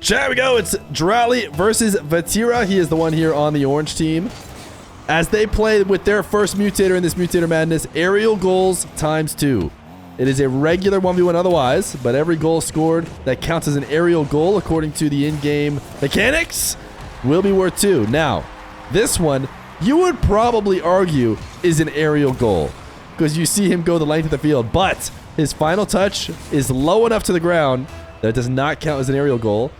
Chat we go. It's Dralii versus Vatira. He is the one here on the orange team. As they play with their first Mutator in this Mutator Madness, aerial goals ×2. It is a regular 1v1 otherwise, but every goal scored that counts as an aerial goal according to the in-game mechanics will be worth 2. Now, this one, you would probably argue is an aerial goal because you see him go the length of the field, but his final touch is low enough to the ground that it does not count as an aerial goal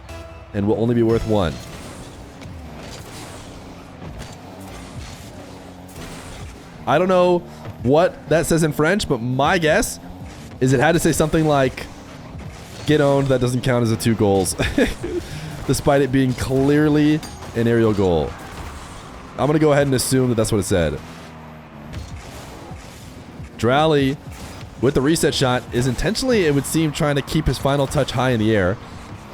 and will only be worth 1. I don't know what that says in French, but my guess is it had to say something like, get owned, that doesn't count as a 2 goals. Despite it being clearly an aerial goal. I'm going to go ahead and assume that that's what it said. Dralii, with the reset shot, is intentionally, it would seem, trying to keep his final touch high in the air.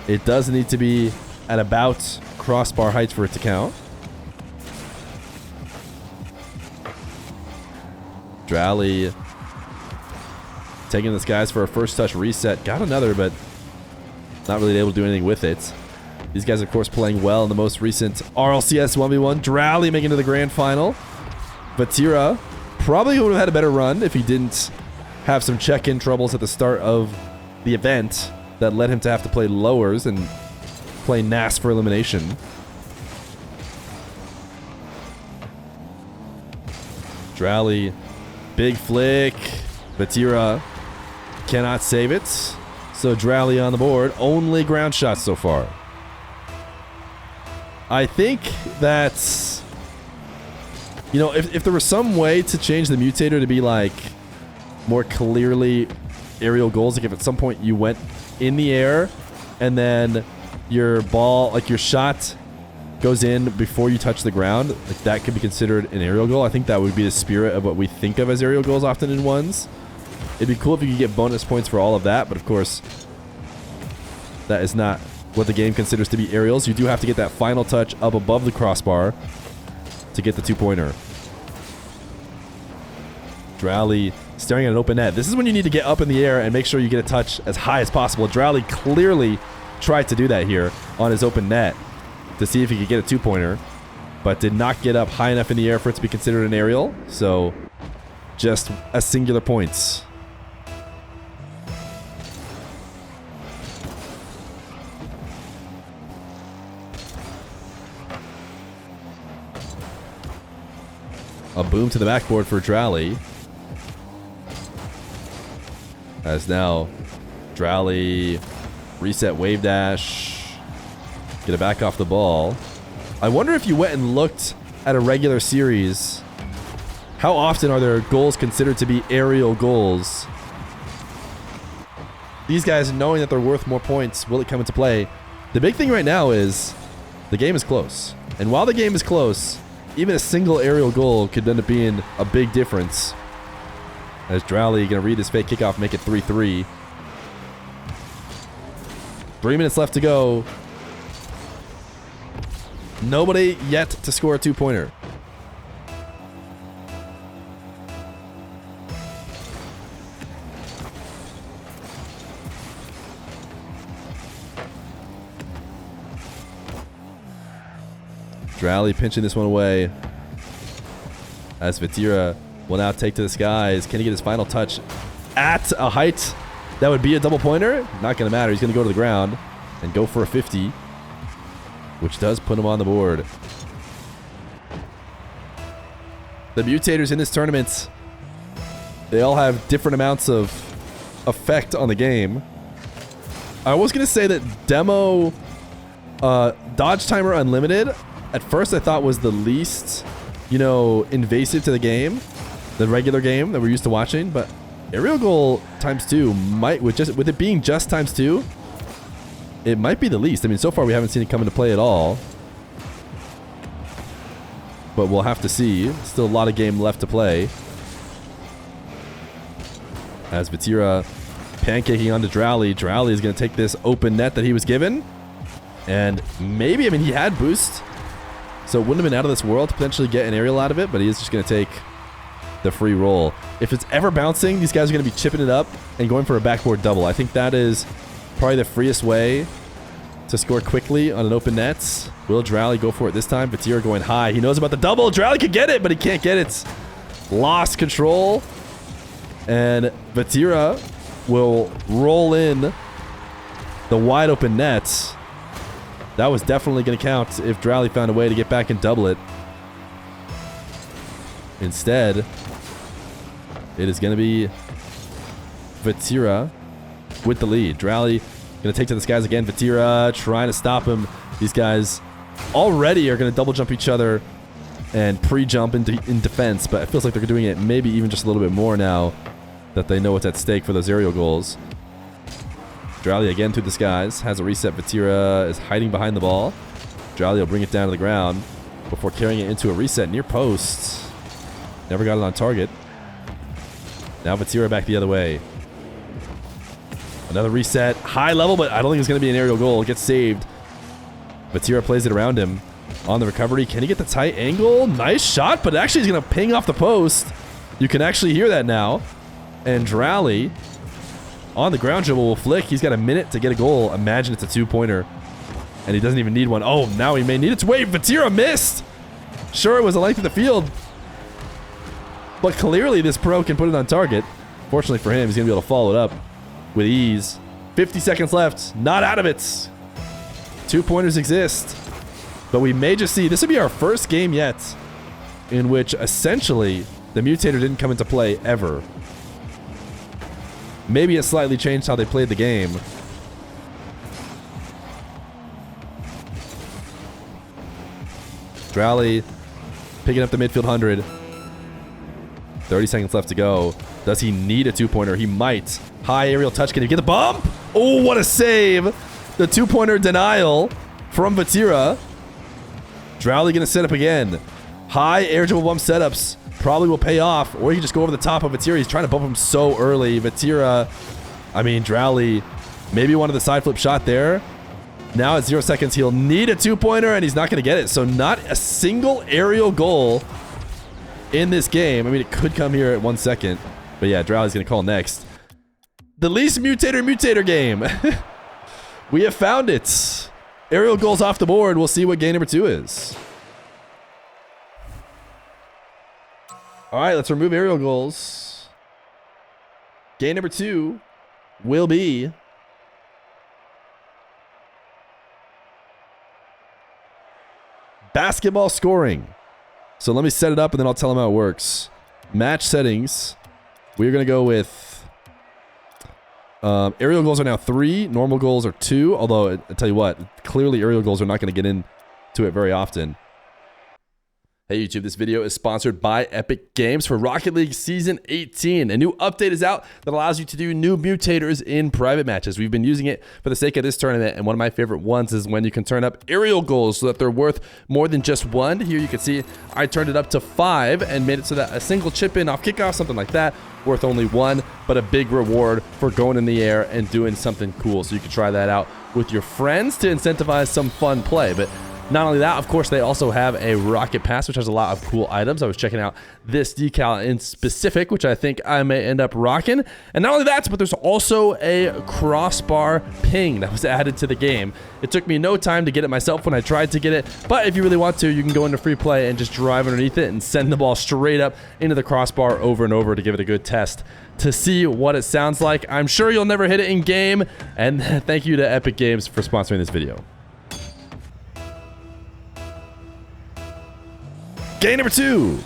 It does need to be at about crossbar height for it to count. Dralii taking the skies for a first touch reset. Got another, but not really able to do anything with it. These guys, of course, playing well in the most recent RLCS 1v1. Dralii making it to the grand final. Vatira probably would have had a better run if he didn't have some check-in troubles at the start of the event that led him to have to play lowers and play NAS for elimination. Dralii, big flick. Vatira cannot save it. So Dralii on the board. Only ground shots so far. I think that's... You know, if there was some way to change the Mutator to be like more clearly aerial goals, like if at some point you went in the air and then your ball, like your shot goes in before you touch the ground, like that could be considered an aerial goal. I think that would be the spirit of what we think of as aerial goals often in ones. It'd be cool if you could get bonus points for all of that, but of course that is not what the game considers to be aerials. You do have to get that final touch up above the crossbar to get the 2-pointer. Dralii staring at an open net. This is when you need to get up in the air and make sure you get a touch as high as possible. Dralii clearly tried to do that here on his open net to see if he could get a 2-pointer, but did not get up high enough in the air for it to be considered an aerial. So just a singular points. A boom to the backboard for Dralii. As now Dralii reset wave dash. Get it back off the ball. I wonder if you went and looked at a regular series, how often are there goals considered to be aerial goals? These guys, knowing that they're worth more points, will it come into play? The big thing right now is the game is close. And while the game is close, even a single aerial goal could end up being a big difference. As Dralii going to read his fake kickoff, make it 3-3. 3 minutes left to go. Nobody yet to score a 2-pointer. Dralii pinching this one away. As Vatira will now take to the skies. Can he get his final touch at a height that would be a double pointer? Not going to matter. He's going to go to the ground and go for a 50, which does put him on the board. The Mutators in this tournament, they all have different amounts of effect on the game. I was going to say that demo Dodge Timer Unlimited, at first I thought was the least, you know, invasive to the game. The regular game that we're used to watching, but aerial goal ×2 might, with it being just ×2, it might be the least. I mean, so far we haven't seen it come into play at all, but we'll have to see. Still a lot of game left to play. As Vatira pancaking onto Dralii. Dralii is going to take this open net that he was given, and maybe, I mean, he had boost, so it wouldn't have been out of this world to potentially get an aerial out of it, but he is just going to take the free roll. If it's ever bouncing, these guys are going to be chipping it up and going for a backboard double. I think that is probably the freest way to score quickly on an open net. Will Dralii go for it this time? Vatira going high. He knows about the double. Dralii could get it, but he can't get it. Lost control. And Vatira will roll in the wide open net. That was definitely going to count if Dralii found a way to get back and double it. Instead, it is going to be Vatira with the lead. Dralii going to take to the skies again. Vatira trying to stop him. These guys already are going to double jump each other and pre-jump in defense, but it feels like they're doing it maybe even just a little bit more now that they know what's at stake for those aerial goals. Dralii again through the skies. Has a reset. Vatira is hiding behind the ball. Dralii will bring it down to the ground before carrying it into a reset near post. Never got it on target. Now Vatira back the other way. Another reset. High level, but I don't think it's going to be an aerial goal. It gets saved. Vatira plays it around him. On the recovery. Can he get the tight angle? Nice shot, but actually he's going to ping off the post. You can actually hear that now. And Dralii on the ground dribble will flick. He's got a minute to get a goal. Imagine it's a two-pointer. And he doesn't even need one. Oh, now he may need it. Wait, Vatira missed. Sure, it was a length of the field. But clearly this pro can put it on target. Fortunately for him, he's going to be able to follow it up with ease. 50 seconds left. Not out of it. Two-pointers exist. But we may just see, this would be our first game yet in which essentially the Mutator didn't come into play ever. Maybe it slightly changed how they played the game. Dralii picking up the midfield 100. 30 seconds left to go. Does he need a two-pointer? He might. High aerial touch. Can he get the bump? Oh, what a save. The two-pointer denial from Vatira. Dralii going to set up again. High air dribble bump setups probably will pay off, or he can just go over the top of Vatira. He's trying to bump him so early. Vatira, Dralii, maybe one of the side flip shot there. Now at 0 seconds, he'll need a two-pointer, and he's not going to get it. So not a single aerial goal in this game. It could come here at 1 second. But yeah, Dralii's going to call next. The least Mutator game. We have found it. Aerial goals off the board. We'll see what game number 2 is. All right, let's remove aerial goals. Game number 2 will be basketball scoring. So let me set it up and then I'll tell them how it works. Match settings. We're going to go with aerial goals are now 3. Normal goals are 2. Although, I tell you what, clearly aerial goals are not going to get into it very often. Hey YouTube, this video is sponsored by Epic Games for Rocket League Season 18. A new update is out that allows you to do new mutators in private matches. We've been using it for the sake of this tournament, and one of my favorite ones is when you can turn up aerial goals so that they're worth more than just 1. Here you can see I turned it up to 5 and made it so that a single chip in off kickoff, something like that, worth only 1, but a big reward for going in the air and doing something cool. So you can try that out with your friends to incentivize some fun play. But not only that, of course, they also have a rocket pass, which has a lot of cool items. I was checking out this decal in specific, which I think I may end up rocking. And not only that, but there's also a crossbar ping that was added to the game. It took me no time to get it myself when I tried to get it, but if you really want to, you can go into free play and just drive underneath it and send the ball straight up into the crossbar over and over to give it a good test to see what it sounds like. I'm sure you'll never hit it in game, and thank you to Epic Games for sponsoring this video. Game number 2.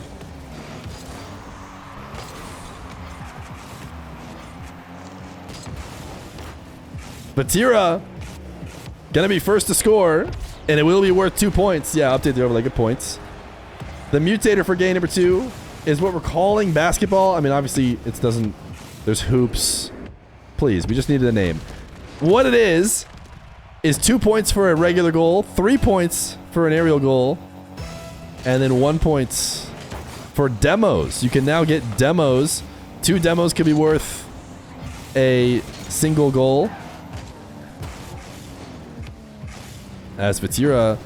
Vatira gonna be first to score, and it will be worth 2 points. Yeah, update the overlay, good points. The Mutator for game number 2 is what we're calling basketball. Obviously it doesn't, there's hoops. Please, we just needed a name. What it is 2 points for a regular goal, 3 points for an aerial goal, and then 1 point for demos. You can now get demos. 2 demos could be worth a single goal. As Vatira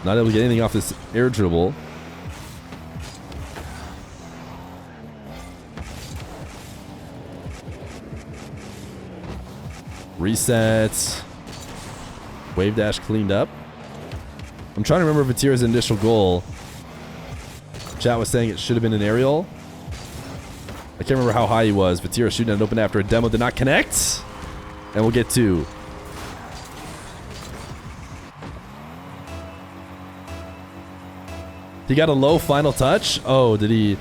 not able to get anything off this air dribble. Reset. Wave dash cleaned up. I'm trying to remember Vatira's initial goal. Chat was saying it should have been an aerial. I can't remember how high he was. Vatira shooting at an open after a demo did not connect. And we'll get 2. He got a low final touch. Oh, did he?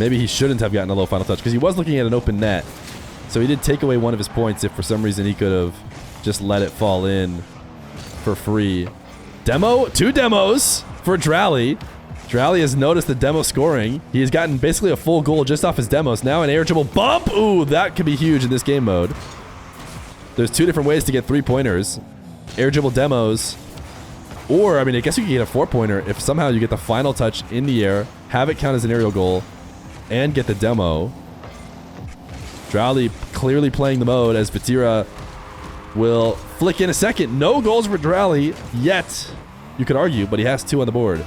Maybe he shouldn't have gotten a low final touch because he was looking at an open net. So he did take away one of his points if for some reason he could have just let it fall in for free. Demo, 2 demos for Dralii. Dralii has noticed the demo scoring. He has gotten basically a full goal just off his demos. Now an air dribble bump. Ooh, that could be huge in this game mode. There's 2 different ways to get 3-pointers. Air dribble demos. Or, I mean, I guess you can get a 4-pointer if somehow you get the final touch in the air, have it count as an aerial goal, and get the demo. Dralii clearly playing the mode as Vatira will flick in a second. No goals for Dralii yet, you could argue, but he has 2 on the board.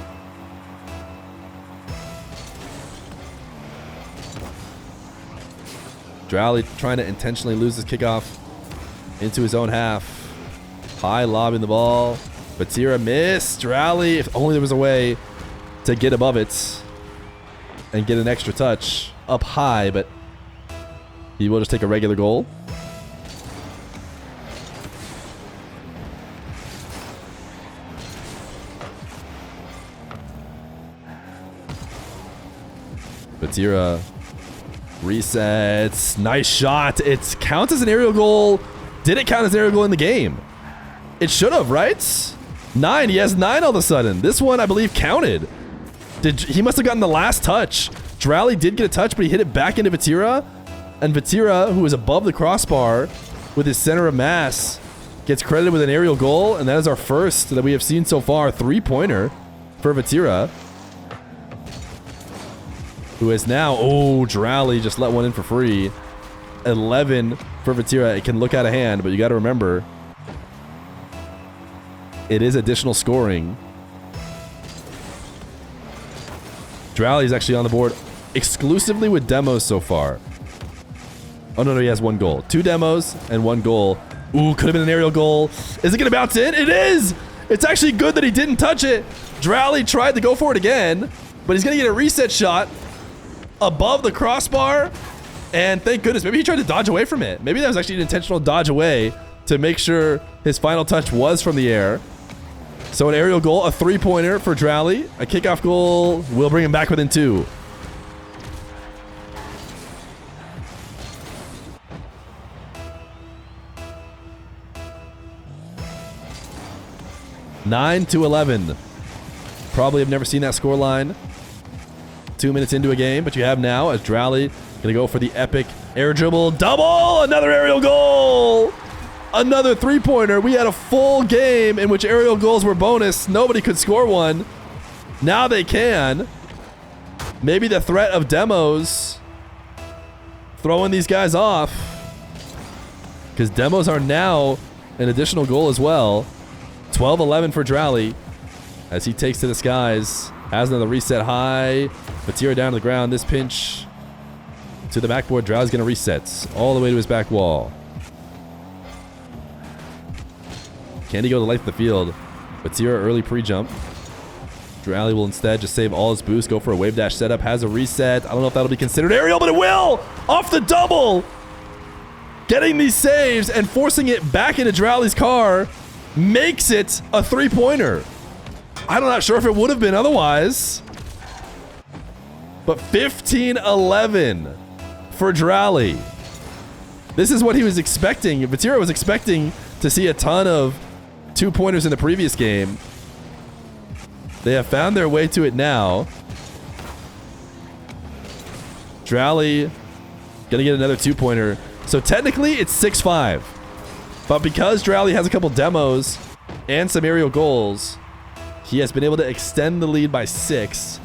Dralii trying to intentionally lose his kickoff into his own half. High lobbing the ball. Vatira missed. Dralii, if only there was a way to get above it and get an extra touch up high, but he will just take a regular goal. Vatira resets. Nice shot. It counts as an aerial goal. Did it count as an aerial goal in the game? It should have, right? 9. He has 9 all of a sudden. This one, I believe, counted. He must have gotten the last touch. Dralii did get a touch, but he hit it back into Vatira. And Vatira, who is above the crossbar with his center of mass, gets credited with an aerial goal. And that is our first that we have seen so far. 3-pointer for Vatira. Who is now... Oh, Dralii just let one in for free. 11 for Vatira. It can look out of hand, but you got to remember... It is additional scoring. Dralii is actually on the board exclusively with demos so far. Oh, no, he has 1 goal. 2 demos and 1 goal. Ooh, could have been an aerial goal. Is it going to bounce in? It is! It's actually good that he didn't touch it. Dralii tried to go for it again, but he's going to get a reset shot above the crossbar. And thank goodness, maybe he tried to dodge away from it. Maybe that was actually an intentional dodge away to make sure his final touch was from the air. So an aerial goal, a 3-pointer for Dralii. A kickoff goal will bring him back within 2. Nine to 11. Probably have never seen that score line 2 minutes into a game, but you have now as Dralii gonna go for the epic air dribble double. Another aerial goal. Another 3-pointer. We had a full game in which aerial goals were bonus. Nobody could score one. Now they can. Maybe the threat of demos throwing these guys off, because demos are now an additional goal as well. 12-11 for Dralii as he takes to the skies. Has another reset high. Vatira down to the ground. This pinch to the backboard. Dralii's going to reset all the way to his back wall. Can he go to life of the field? Vatira early pre-jump. Dralii will instead just save all his boost, go for a wave dash setup, has a reset. I don't know if that'll be considered aerial, but it will! Off the double! Getting these saves and forcing it back into Dralii's car makes it a 3-pointer. I'm not sure if it would have been otherwise. But 15-11 for Dralii. This is what he was expecting. Vatira was expecting to see a ton of 2-pointers in the previous game. They have found their way to it now. Dralii gonna get another 2-pointer. So technically it's 6-5. But because Dralii has a couple demos and some aerial goals, he has been able to extend the lead by 6.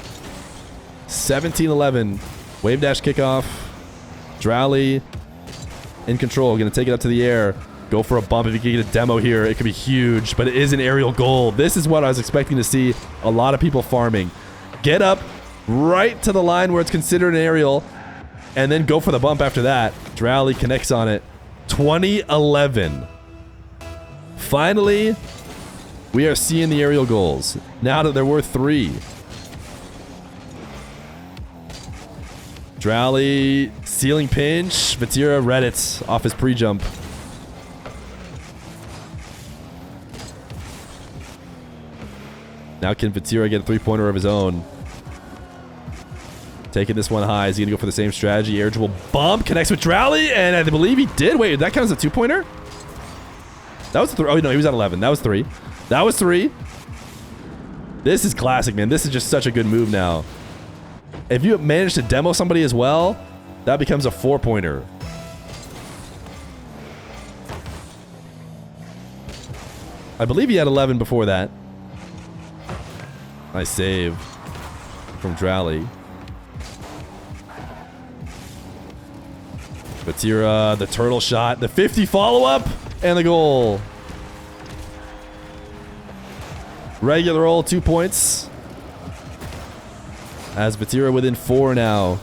17-11. Wave dash kickoff. Dralii in control. Gonna take it up to the air. Go for a bump. If you can get a demo here, it could be huge, but it is an aerial goal. This is what I was expecting to see a lot of people farming. Get up right to the line where it's considered an aerial, and then go for the bump after that. Dralii connects on it. 2011. Finally, we are seeing the aerial goals. Now that there were 3. Dralii, ceiling pinch. Vatira read it off his pre-jump. Now can Vatira get a 3-pointer of his own? Taking this one high. Is he going to go for the same strategy? Air dribble bump. Connects with Dralii, and I believe he did. Wait, that counts as a 2-pointer? That was 3. Oh, no, he was at 11. That was 3. That was 3. This is classic, man. This is just such a good move now. If you manage to demo somebody as well, that becomes a 4-pointer. I believe he had 11 before that. Nice save from Dralii. Vatira, the turtle shot, the 50 follow-up, and the goal. Regular roll, 2 points. As Vatira within 4 now.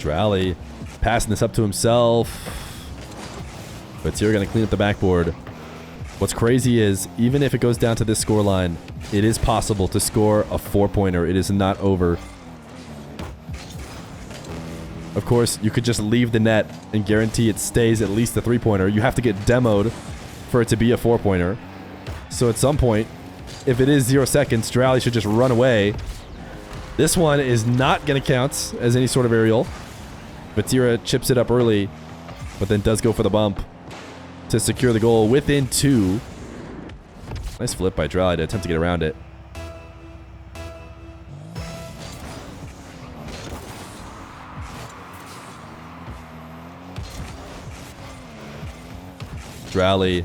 Dralii passing this up to himself. Vatira going to clean up the backboard. What's crazy is, even if it goes down to this scoreline, it is possible to score a 4-pointer. It is not over. Of course, you could just leave the net and guarantee it stays at least a 3-pointer. You have to get demoed for it to be a 4-pointer. So at some point, if it is 0 seconds, Dralii should just run away. This one is not going to count as any sort of aerial. Vatira chips it up early, but then does go for the bump to secure the goal within 2. Nice flip by Dralii to attempt to get around it. Dralii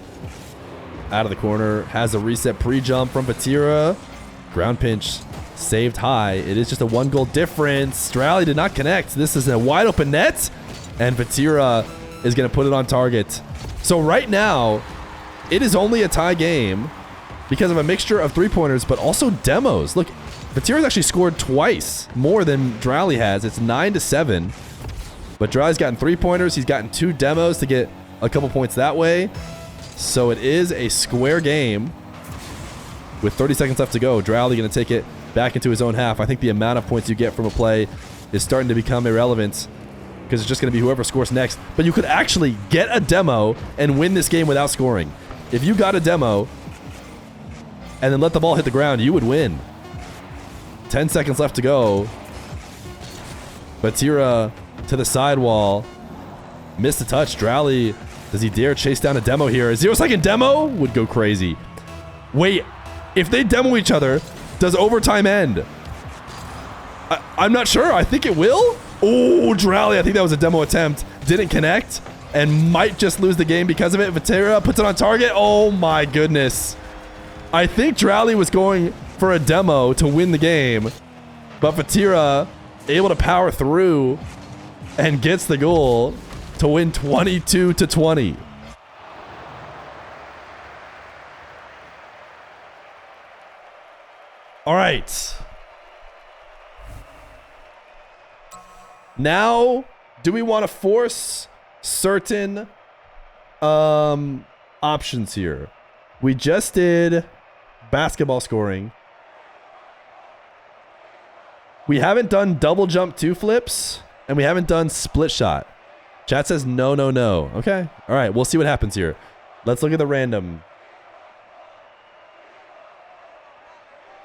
out of the corner, has a reset pre-jump from Vatira. Ground pinch saved high. It is just a 1-goal difference. Dralii did not connect. This is a wide open net, and Vatira is going to put it on target. So right now, it is only a tie game because of a mixture of 3-pointers, but also demos. Look, Vatira's actually scored twice more than Dralii has. It's 9-7. But Dralii's gotten 3-pointers. He's gotten 2 demos to get a couple points that way. So it is a square game with 30 seconds left to go. Dralii going to take it back into his own half. I think the amount of points you get from a play is starting to become irrelevant because it's just going to be whoever scores next. But you could actually get a demo and win this game without scoring. If you got a demo and then let the ball hit the ground, you would win. 10 seconds left to go. Vatira to the sidewall. Missed the touch. Dralii, does he dare chase down a demo here? A 0-second demo would go crazy. Wait, if they demo each other, does overtime end? I'm not sure. I think it will. Oh, Dralii, I think that was a demo attempt. Didn't connect and might just lose the game because of it. Vatira puts it on target. Oh my goodness. I think Dralii was going for a demo to win the game, but Vatira able to power through and gets the goal to win 22-20. All right. Now, do we want to force certain options here? We just did basketball scoring. We haven't done double jump 2 flips, and we haven't done split shot. Chat says no, no, no. Okay. All right. We'll see what happens here. Let's look at the random.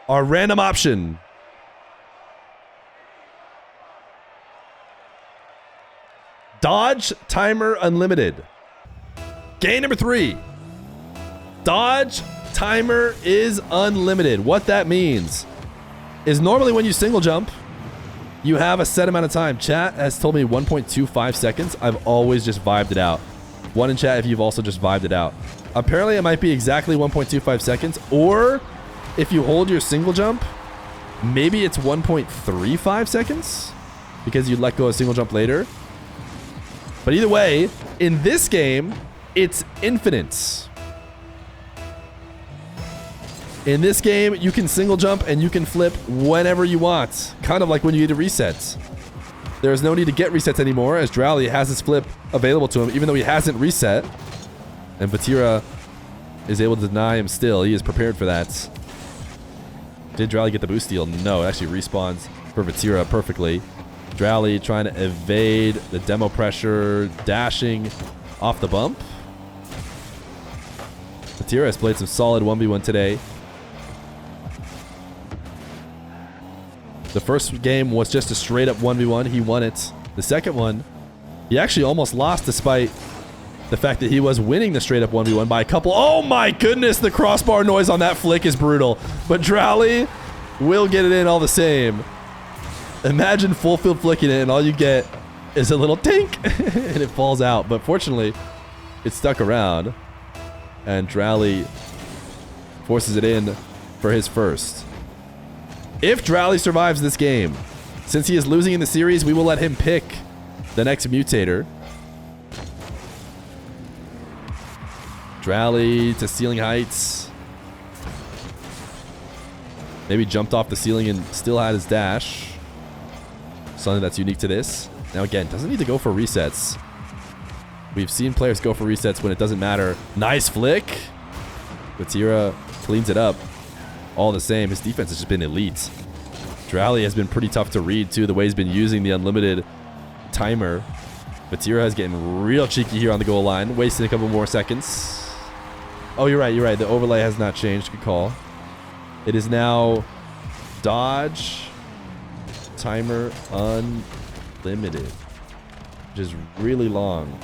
Our random option. Dodge timer unlimited. Game number 3. Dodge timer is unlimited. What that means is normally when you single jump, you have a set amount of time. Chat has told me 1.25 seconds. I've always just vibed it out. One in chat if you've also just vibed it out. Apparently it might be exactly 1.25 seconds, or if you hold your single jump, maybe it's 1.35 seconds because you let go of single jump later. But either way, In this game, it's infinite. In this game, you can single jump and you can flip whenever you want. Kind of like when you get a reset. There's no need to get resets anymore, as Dralii has his flip available to him, even though he hasn't reset. And Vatira is able to deny him still. He is prepared for that. Did Dralii get the boost steal? No, it actually respawns for Vatira perfectly. Dralii trying to evade the demo pressure, dashing off the bump. Vatira has played some solid 1v1 today. The first game was just a straight up 1v1. He won it. The second one, he actually almost lost despite the fact that he was winning the straight up 1v1 by a couple. Oh my goodness, the crossbar noise on that flick is brutal. But Dralii will get it in all the same. Imagine full field flicking it and all you get is a little tink and it falls out. But fortunately, it stuck around and Dralii forces it in for his first. If Dralii survives this game, since he is losing in the series, we will let him pick the next Mutator. Dralii to ceiling heights. Maybe jumped off the ceiling and still had his dash. Something that's unique to this. Now again, doesn't need to go for resets. We've seen players go for resets when it doesn't matter. Nice flick. Vatira cleans it up. All the same, his defense has just been elite. Dralii has been pretty tough to read too, the way he's been using the unlimited timer. Vatira is getting real cheeky here on the goal line, wasting a couple more seconds. Oh, you're right. The overlay has not changed. Good call. It is now dodge timer unlimited, which is really long.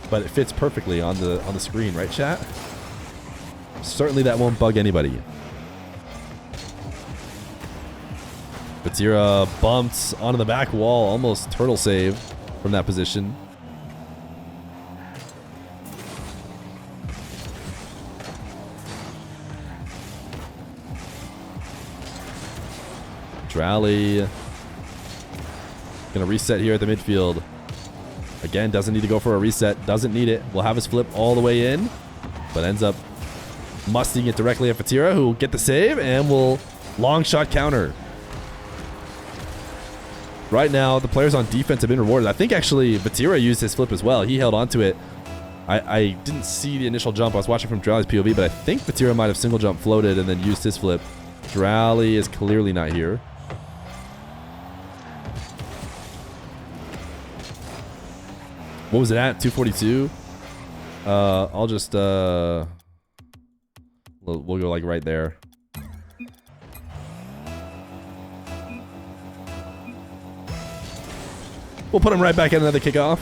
But it fits perfectly on the screen, right, chat? Certainly that won't bug anybody. Vatira bumped onto the back wall, almost turtle save from that position. Dralii gonna reset here at the midfield. Again, doesn't need to go for a reset. Doesn't need it. Will have his flip all the way in, but ends up musting it directly at Vatira, who will get the save and will long shot counter. Right now, the players on defense have been rewarded. I think actually Vatira used his flip as well. He held onto it. I didn't see the initial jump. I was watching from Dralii's POV, but I think Vatira might have single jump floated and then used his flip. Dralii is clearly not here. What was it at? 242? I'll just, we'll go like right there. We'll put him right back at another kickoff.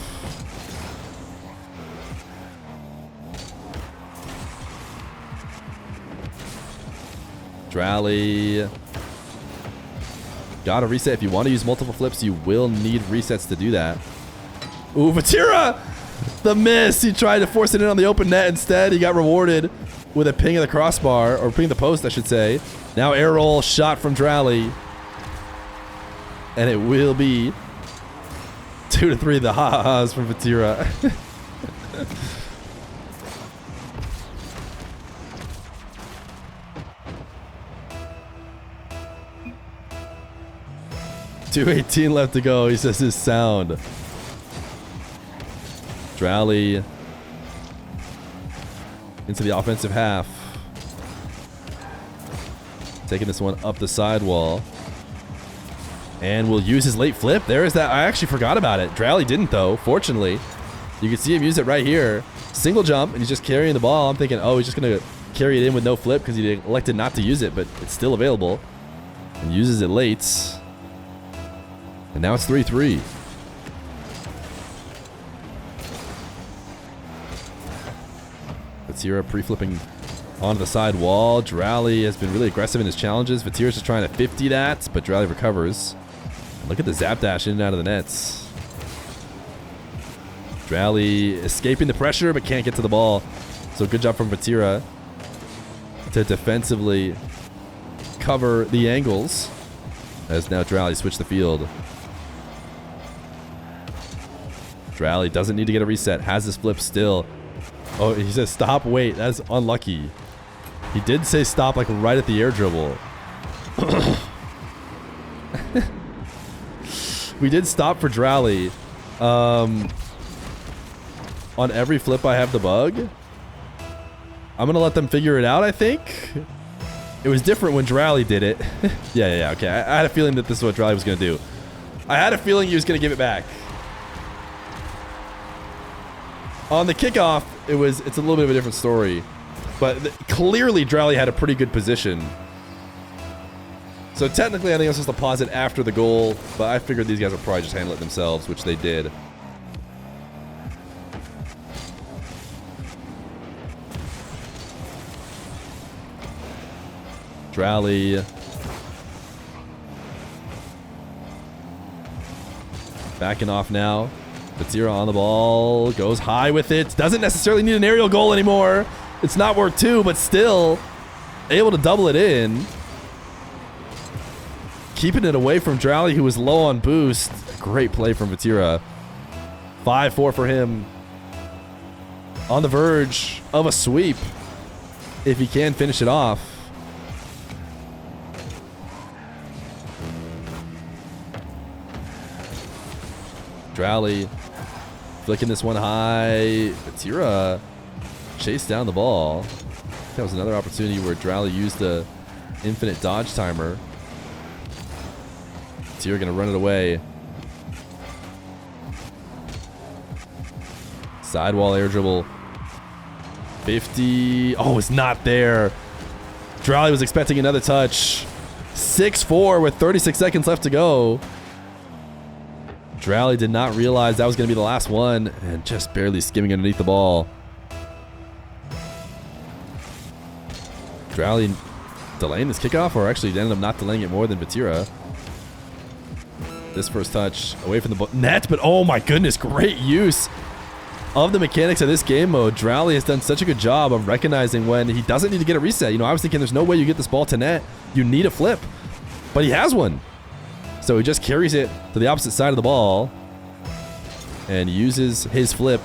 Dralii. Gotta reset. If you want to use multiple flips, you will need resets to do that. Ooh, Vatira! The miss! He tried to force it in on the open net. Instead, he got rewarded with a ping of the crossbar, or ping of the post, I should say. Now air roll shot from Dralii. And it will be 2-3 the ha-ha-has from Vatira. .218 left to go. He says his sound. Dralii into the offensive half. Taking this one up the sidewall. And will use his late flip. There is that. I actually forgot about it. Dralii didn't though, fortunately. You can see him use it right here. Single jump and he's just carrying the ball. I'm thinking, oh, he's just going to carry it in with no flip because he elected not to use it, but it's still available. And uses it late. And now it's 3-3. Vatira pre-flipping onto the side wall. Dralii has been really aggressive in his challenges. Vatira's just trying to 50 that, but Dralii recovers. And look at the zap dash in and out of the nets. Dralii escaping the pressure, but can't get to the ball. So good job from Vatira to defensively cover the angles. As now Dralii switched the field. Dralii doesn't need to get a reset. Has his flip still. Oh, he says stop, wait. That's unlucky. He did say stop like right at the air dribble. We did stop for Dralii. On every flip I have the bug. I'm going to let them figure it out, I think. It was different when Dralii did it. Yeah, okay. I had a feeling that this is what Dralii was going to do. I had a feeling he was going to give it back. On the kickoff, it's a little bit of a different story. But clearly, Dralii had a pretty good position. So technically, I think I was supposed to pause it after the goal. But I figured these guys would probably just handle it themselves, which they did. Dralii. Backing off now. Vatira on the ball. Goes high with it. Doesn't necessarily need an aerial goal anymore. It's not worth 2, but still able to double it in. Keeping it away from Dralii, who was low on boost. Great play from Vatira. 5-4 for him. On the verge of a sweep. If he can finish it off. Dralii flicking this one high. Vatira chased down the ball. That was another opportunity where Dralii used the infinite dodge timer. Vatira gonna run it away. Sidewall air dribble. 50. Oh, it's not there. Dralii was expecting another touch. 6-4 with 36 seconds left to go. Dralii did not realize that was going to be the last one and just barely skimming underneath the ball. Dralii delaying this kickoff, or actually ended up not delaying it more than Vatira. This first touch away from the net, but oh my goodness, great use of the mechanics of this game mode. Dralii has done such a good job of recognizing when he doesn't need to get a reset. You know, I was thinking there's no way you get this ball to net. You need a flip, but he has one. So he just carries it to the opposite side of the ball and uses his flip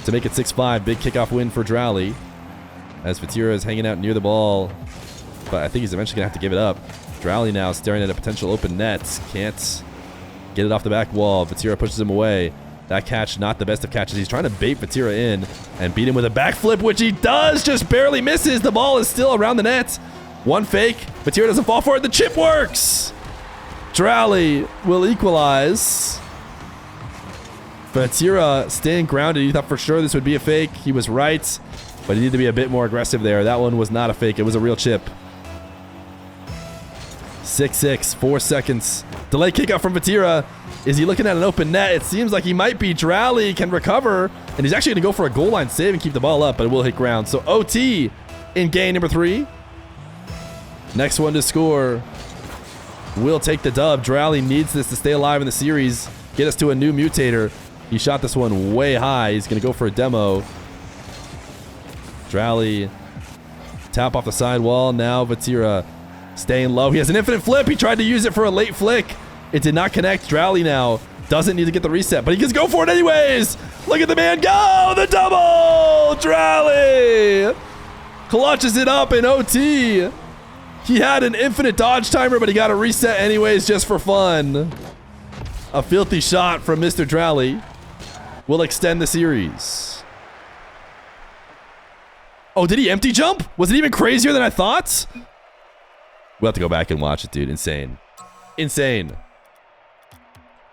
to make it 6-5. Big kickoff win for Dralii as Vatira is hanging out near the ball. But I think he's eventually going to have to give it up. Dralii now staring at a potential open net. Can't get it off the back wall. Vatira pushes him away. That catch, not the best of catches. He's trying to bait Vatira in and beat him with a backflip, which he does. Just barely misses. The ball is still around the net. One fake. Vatira doesn't fall for it. The chip works. Dralii will equalize. Vatira staying grounded. He thought for sure this would be a fake. He was right, but he needed to be a bit more aggressive there. That one was not a fake. It was a real chip. 6-6, 4 seconds. Delay kickoff from Vatira. Is he looking at an open net? It seems like he might be. Dralii can recover, and he's actually going to go for a goal line save and keep the ball up, but it will hit ground. So OT in game number 3. Next one to score will take the dub. Dralii needs this to stay alive in the series. Get us to a new Mutator. He shot this one way high. He's going to go for a demo. Dralii tap off the side wall. Now Vatira staying low. He has an infinite flip. He tried to use it for a late flick. It did not connect. Dralii now doesn't need to get the reset, but he can go for it anyways. Look at the man go. The double. Dralii clutches it up in OT. He had an infinite dodge timer, but he got a reset anyways just for fun. A filthy shot from Mr. Dralii will extend the series. Oh, did he empty jump? Was it even crazier than I thought? We'll have to go back and watch it, dude. Insane. Insane.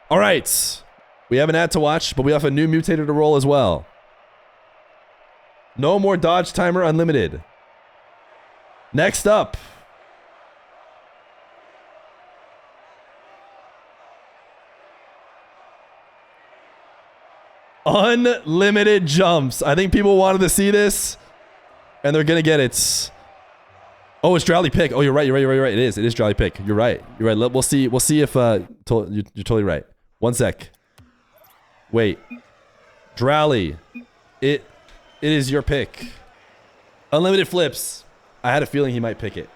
All right. We have an ad to watch, but we have a new Mutator to roll as well. No more dodge timer unlimited. Next up. Unlimited jumps. I think people wanted to see this, and they're going to get it. Oh, it's Dralii pick. Oh, you're right. It is Dralii pick. You're right. We'll see if you're totally right. One sec. Wait. Dralii. It is your pick. Unlimited flips. I had a feeling he might pick it.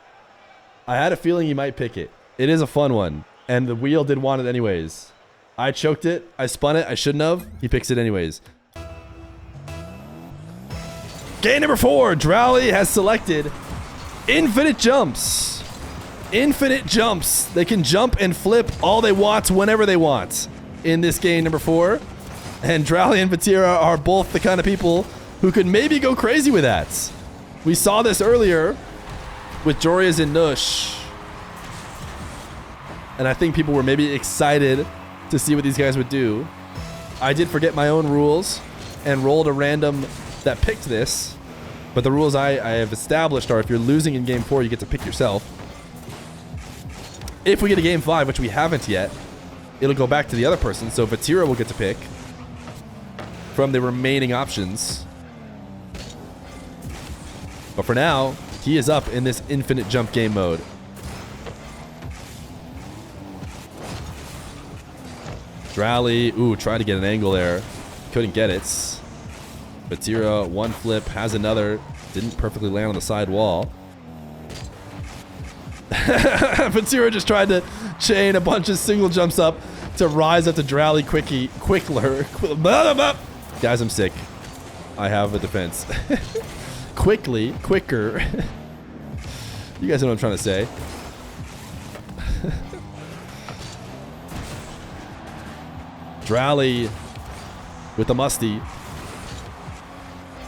It is a fun one, and the wheel did want it anyways. I choked it. I spun it. I shouldn't have. He picks it anyways. Game number 4. Dralii has selected infinite jumps. Infinite jumps. They can jump and flip all they want whenever they want in this game number 4. And Dralii and Vatira are both the kind of people who could maybe go crazy with that. We saw this earlier with Joria's and Nush. And I think people were maybe excited to see what these guys would do. I did forget my own rules and rolled a random that picked this. But the rules I have established are if you're losing in game 4, you get to pick yourself. If we get a game 5, which we haven't yet, it'll go back to the other person. So Vatira will get to pick from the remaining options. But for now, he is up in this infinite jump game mode. Dralii, ooh, tried to get an angle there. Couldn't get it. Vatira, one flip, has another. Didn't perfectly land on the side wall. Vatira just tried to chain a bunch of single jumps up to rise up to Dralii quicker. Guys, I'm sick. I have a defense. Quicker. You guys know what I'm trying to say. Dralii with the musty.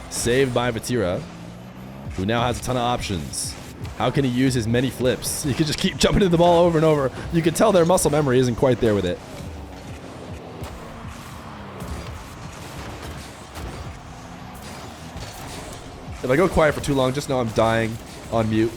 Saved by Vatira, who now has a ton of options. How can he use his many flips? He could just keep jumping into the ball over and over. You can tell their muscle memory isn't quite there with it. If I go quiet for too long, just know I'm dying on mute.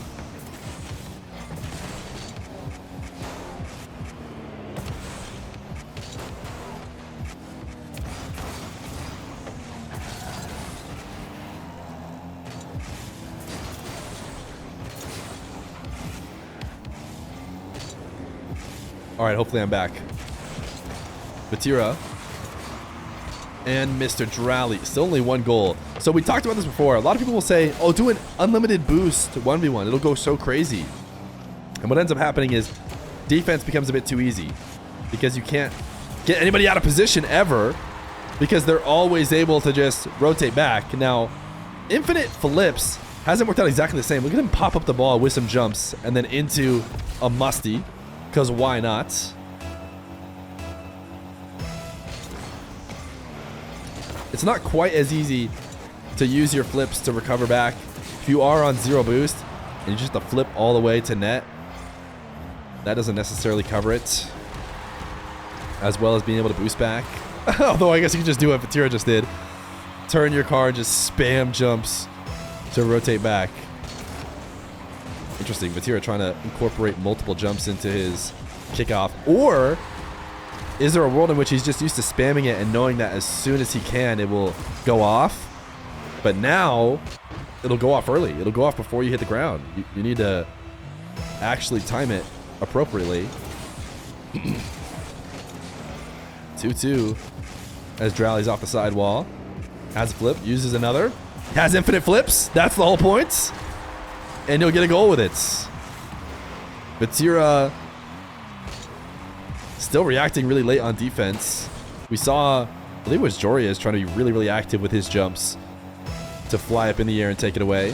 All right, hopefully I'm back. Vatira and Mr. Dralii. Still only one goal. So we talked about this before. A lot of people will say, oh, do an unlimited boost 1v1. It'll go so crazy. And what ends up happening is defense becomes a bit too easy because you can't get anybody out of position ever because they're always able to just rotate back. Now, infinite flips hasn't worked out exactly the same. Look at him pop up the ball with some jumps and then into a musty. Because why not? It's not quite as easy to use your flips to recover back. If you are on 0 boost and you just have to flip all the way to net, that doesn't necessarily cover it. As well as being able to boost back. Although I guess you can just do what Vatira just did. Turn your car and just spam jumps to rotate back. Interesting. Vatira trying to incorporate multiple jumps into his kickoff. Or is there a world in which he's just used to spamming it and knowing that as soon as he can, it will go off? But now, it'll go off early. It'll go off before you hit the ground. You need to actually time it appropriately. 2-2 as Dralii's off the side wall. Has a flip. Uses another. Has infinite flips. That's the whole point. And he'll get a goal with it. Vatira still reacting really late on defense. We saw, I believe it was Joria is trying to be really, really active with his jumps to fly up in the air and take it away.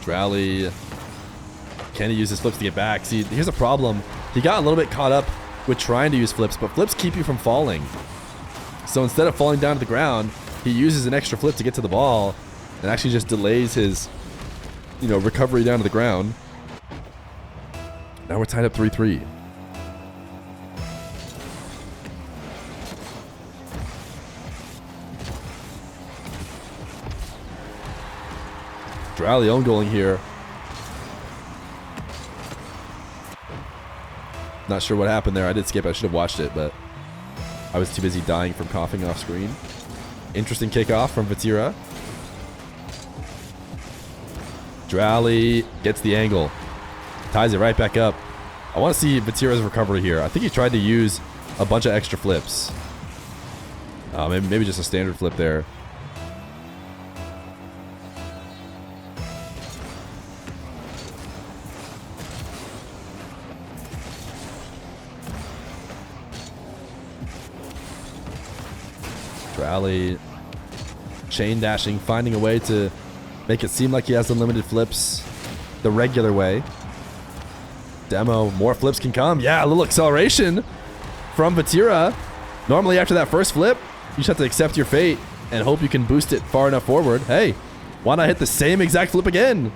Dralii, can he use his flips to get back? See, here's a problem. He got a little bit caught up with trying to use flips, but flips keep you from falling. So instead of falling down to the ground, he uses an extra flip to get to the ball and actually just delays his, recovery down to the ground. Now we're tied up 3-3. Dralii own goaling here. Not sure what happened there. I did skip. I should have watched it, but I was too busy dying from coughing off screen. Interesting kickoff from Vatira. Dralii gets the angle. Ties it right back up. I want to see Vatira's recovery here. I think he tried to use a bunch of extra flips. Maybe just a standard flip there. Dralii chain dashing, finding a way to make it seem like he has unlimited flips the regular way. Demo, more flips can come. Yeah, a little acceleration from Vatira. Normally after that first flip, you just have to accept your fate and hope you can boost it far enough forward. Hey, why not hit the same exact flip again?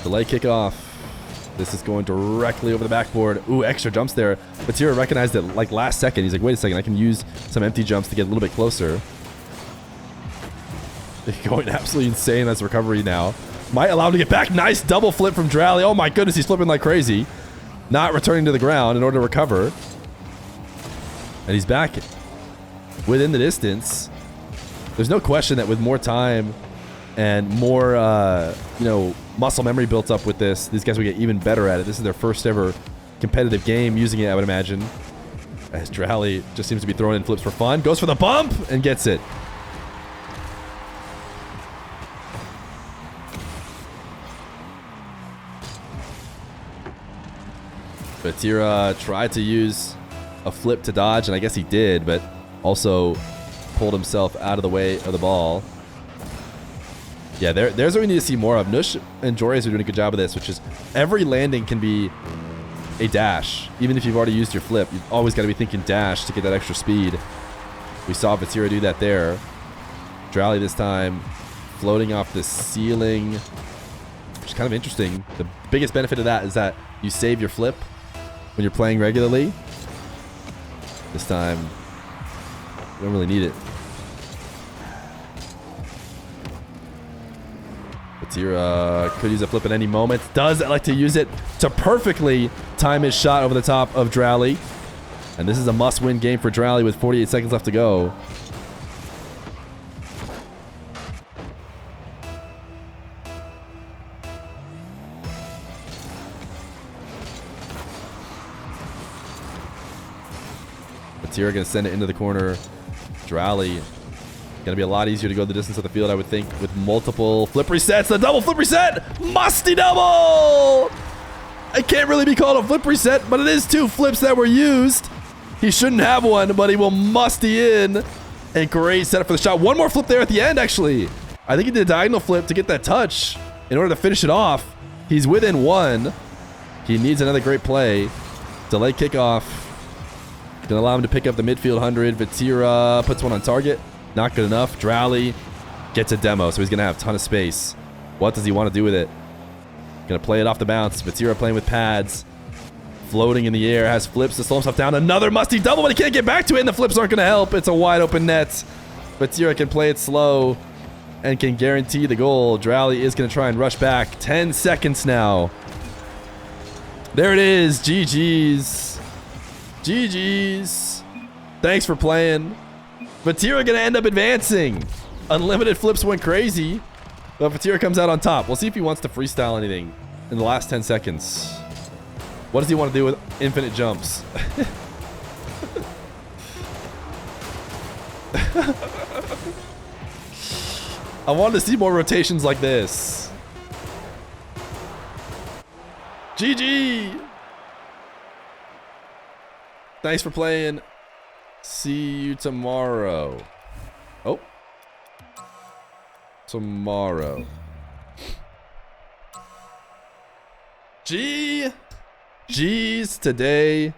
Delay kickoff. This is going directly over the backboard. Ooh, extra jumps there. Vatira recognized it like last second. He's like, wait a second, I can use some empty jumps to get a little bit closer. Going absolutely insane as recovery now. Might allow him to get back. Nice double flip from Dralii. Oh my goodness, he's flipping like crazy. Not returning to the ground in order to recover. And he's back within the distance. There's no question that with more time and more, you know, muscle memory built up with this, these guys will get even better at it. This is their first ever competitive game using it, I would imagine. As Dralii just seems to be throwing in flips for fun. Goes for the bump and gets it. Vatira tried to use a flip to dodge, and I guess he did, but also pulled himself out of the way of the ball. Yeah, there's what we need to see more of. Nush and Joreuz are doing a good job of this, which is every landing can be a dash. Even if you've already used your flip, you've always got to be thinking dash to get that extra speed. We saw Vatira do that there. Dralii this time floating off the ceiling, which is kind of interesting. The biggest benefit of that is that you save your flip when you're playing regularly. This time, you don't really need it. Vatira could use a flip at any moment. Does like to use it to perfectly time his shot over the top of Dralii. And this is a must-win game for Dralii with 48 seconds left to go. Vatira going to send it into the corner. Dralii going to be a lot easier to go the distance of the field, I would think, with multiple flip resets. The double flip reset! Musty double! It can't really be called a flip reset, but it is two flips that were used. He shouldn't have one, but he will musty in. A great setup for the shot. One more flip there at the end, actually. I think he did a diagonal flip to get that touch in order to finish it off. He's within one. He needs another great play. Delay kickoff. Gonna allow him to pick up the midfield 100. Vatira puts one on target. Not good enough. Dralii gets a demo, so he's gonna have a ton of space. What does he want to do with it? Gonna play it off the bounce. Vatira playing with pads. Floating in the air. Has flips to slow himself down. Another musty double, but he can't get back to it, and the flips aren't gonna help. It's a wide open net. Vatira can play it slow and can guarantee the goal. Dralii is gonna try and rush back. 10 seconds now. There it is. GG's. GG's. Thanks for playing. Vatira gonna end up advancing. Unlimited flips went crazy, but Vatira comes out on top. We'll see if he wants to freestyle anything in the last 10 seconds. What does he want to do with infinite jumps? I wanted to see more rotations like this. GG. Thanks for playing. See you tomorrow. Oh. Tomorrow. G's today.